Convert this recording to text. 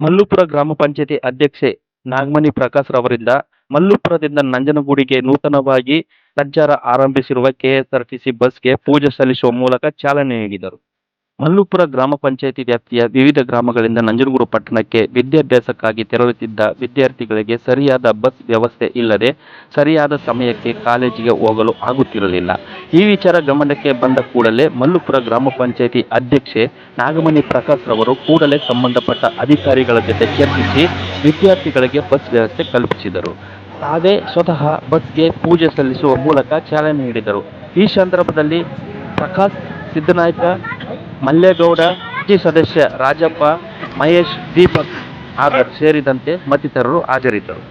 ಮಲ್ಲುಪುರ ಗ್ರಾಮ ಪಂಚಾಯತಿ ಅಧ್ಯಕ್ಷೆ ನಾಗಮಣಿ ಪ್ರಕಾಶ್ ರವರಿಂದ ಮಲ್ಲುಪುರದಿಂದ ನಂಜನಗೂಡಿಗೆ ನೂತನವಾಗಿ ಸಂಚಾರ ಆರಂಭಿಸಿರುವ ಕೆಎಸ್ಆರ್ಟಿಸಿ ಬಸ್ಗೆ ಪೂಜೆ ಸಲ್ಲಿಸುವ ಮೂಲಕ ಚಾಲನೆ ನೀಡಿದರು. ಮಲ್ಲುಪುರ ಗ್ರಾಮ ಪಂಚಾಯತಿ ವ್ಯಾಪ್ತಿಯ ವಿವಿಧ ಗ್ರಾಮಗಳಿಂದ ನಂಜನಗೂಡು ಪಟ್ಟಣಕ್ಕೆ ವಿದ್ಯಾಭ್ಯಾಸಕ್ಕಾಗಿ ತೆರಳುತ್ತಿದ್ದ ವಿದ್ಯಾರ್ಥಿಗಳಿಗೆ ಸರಿಯಾದ ಬಸ್ ವ್ಯವಸ್ಥೆ ಇಲ್ಲದೆ ಸರಿಯಾದ ಸಮಯಕ್ಕೆ ಕಾಲೇಜಿಗೆ ಹೋಗಲು ಆಗುತ್ತಿರಲಿಲ್ಲ. ಈ ವಿಚಾರ ಗಮನಕ್ಕೆ ಬಂದ ಕೂಡಲೇ ಮಲ್ಲುಪುರ ಗ್ರಾಮ ಪಂಚಾಯತಿ ಅಧ್ಯಕ್ಷೆ ನಾಗಮಣಿ ಪ್ರಕಾಶ್ ರವರು ಕೂಡಲೇ ಸಂಬಂಧಪಟ್ಟ ಅಧಿಕಾರಿಗಳ ಜೊತೆ ಚರ್ಚಿಸಿ ವಿದ್ಯಾರ್ಥಿಗಳಿಗೆ ಬಸ್ ವ್ಯವಸ್ಥೆ ಕಲ್ಪಿಸಿದರು. ತಾವೇ ಸ್ವತಃ ಬಸ್ಗೆ ಪೂಜೆ ಸಲ್ಲಿಸುವ ಮೂಲಕ ಚಾಲನೆ ನೀಡಿದರು. ಈ ಸಂದರ್ಭದಲ್ಲಿ ಪ್ರಕಾಶ್, ಸಿದ್ದನಾಯ್ಕ, ಮಲ್ಲೇಗೌಡ, ಮಾಜಿ ಸದಸ್ಯ ರಾಜಪ್ಪ, ಮಹೇಶ್, ದೀಪಕ್, ಆದರ್ ಸೇರಿದಂತೆ ಮತ್ತಿತರರು ಹಾಜರಿದ್ದರು.